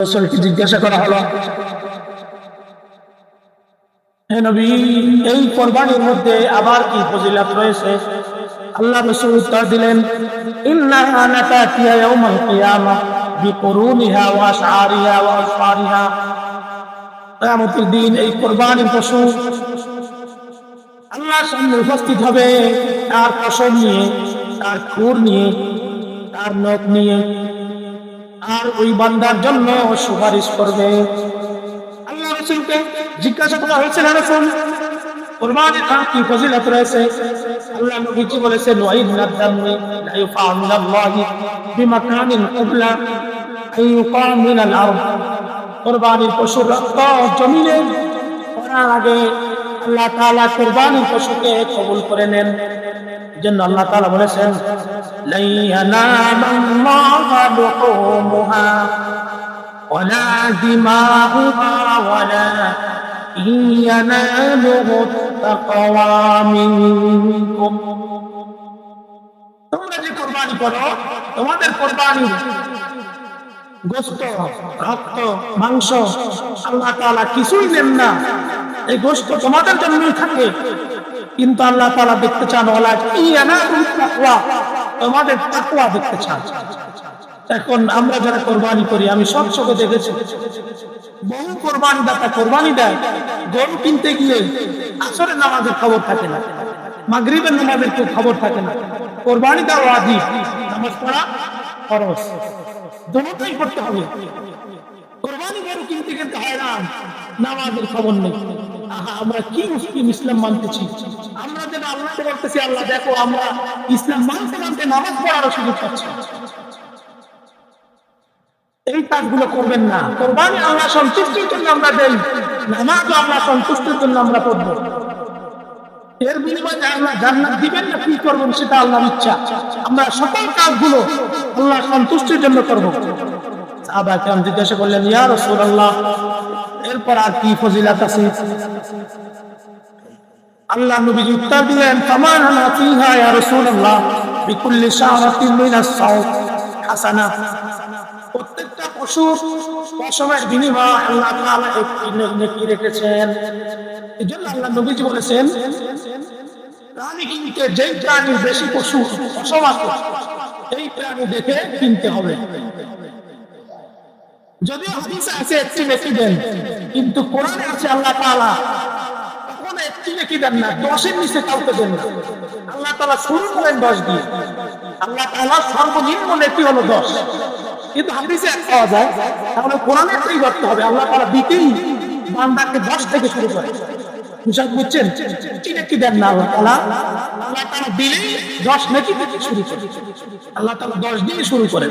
রাসূলকে জিজ্ঞাসা করা হলো, হে নবী, এই কুরবানির মধ্যে আবার কি ফজিলত রয়েছে? আল্লাহ রাসূল উত্তর দিলেন, ইন্নাহা নাতাতিয়া ইয়াউমাল কিয়ামাহ বিকুরুনিহা ওয়া আশআরিহা ওয়া আসফারিহা। কিয়ামতের দিন এই কুরবানির পশু আল্লাহর সামনে উপস্থিত হবে, তার পশম নিয়ে, তার খুর নিয়ে, তার নখ নিয়ে, আর ওই বান্দার জন্য সুপারিশ করবে। আল্লাহ রাসূলকে জিজ্ঞাসা করা হয়েছে, হে রাসূল, কুরবানির কি ফজিলত রয়েছে? আল্লাহ নবীজি বলেছেন, ওয়া ইন্নাদ দামে লা ইউফা মিনাল্লাহি বিমাকানিন ক্বিবলা আইয়ুকা মিনাল আরদ। কুরবানির পশুর রক্ত জমিনে পড়ার আগে আল্লাহ তাআলা কুরবানির পশুকে কবুল করে নেন। এজন্য আল্লাহ তাআলা বলেছেন, লা ইয়ানামাল্লাহু লুহুমুহা ওয়ালা দিমাউহা ওয়ালাকিন ইয়ানালুহু তাকওয়া মিনকুম। তোমরা যে কুরবানি করো, তোমাদের কুরবানির গোশত, রক্ত, মাংস আল্লাহ তাআলা কিছুই নেন না। এই গোশত তোমাদের জন্যই থাকে, কিন্তু আল্লাহ তাআলা দেখতে চান ওয়ালাকিন ইয়ানালুহু তাকওয়া, তোমাদের তাকওয়া দেখতে চান। এখন আমরা যারা কোরবানি করি, আমি সব চোখে দেখেছি, বহু কোরবানি দাতা কোরবানি দেয়, গরু কিনতে গিয়ে আসরের নামাজের খবর থাকে না, মাগরিবের নামাজের কেউ খবর থাকে না। কোরবানি দেওয়া ওয়াজিব, নামাজ পড়া ফরজ, দুটোই করতে হবে। কোরবানি গরু কিনতে কিনতে হয়রান, নামাজের খবর নেই। আমরা কি মুসলিম, ইসলাম মানতেছি, আমরা যেন আল্লাহকে বলতেছি, আল্লাহ দেখো আমরা ইসলাম মানতে মানতে নামাজ পড়ারও সুযোগ পাচ্ছি। এই কাজগুলো করবেন না। কোরবানি আল্লাহ সন্তুষ্টির জন্য আমরা দেই, নামাজও আল্লাহ সন্তুষ্টির জন্য আমরা পড়ব। এর বিনিময়ে আল্লাহ জান্নাত দিবেন না কি করবেন সেটা আল্লাহর ইচ্ছা। আমরা সকল কাজগুলো আল্লাহ সন্তুষ্টির জন্য করব। সাহাবা কেরাম জিজ্ঞাসা করলেন, ইয়া রাসূলুল্লাহ, এরপর আর কি ফজিলত আছে? আল্লাহ নবী উত্তর দিলেন, ফামান আনা ফিহা ইয়া রাসূলুল্লাহ বিকুল্লি শাআরাতিন মিনাস সাওত হাসানা। প্রত্যেকটা পশুর পশমের বিনিময়ে আল্লাহ তাআলা একটি নেকি রেখেছেন। এজন্য আল্লাহ নবীজি বলেছেন, প্রাণী কিনতে যেই প্রাণীর বেশি পশম আছে, এই প্রাণী দেখে কিনতে হবে। যদিও হাদিসে আছে একটি নেকি দেন, কিন্তু কোরআনে আছে আল্লাহ তাআলা কখনো একটি নেকি দেন না, 10-এর নিচে কাউকে দেন না। আল্লাহ তাআলা শুরু করেন 10 দিয়ে। আল্লাহ তাআলা সর্বনিম্ন নেকি হলো 10, কিন্তু হাদিসে পাওয়া যায়, তাহলে কোরআনে একটাই করতে হবে। আল্লাহ তাআলা দিতেই বান্দাকে 10 থেকে শুরু করে। বুঝছেন? কি নেকি দেন না আল্লাহ তাআলা? আল্লাহ তাআলা দিলেই 10 নেকি থেকে শুরু করে। আল্লাহ তাআলা 10 দিয়ে শুরু করেন।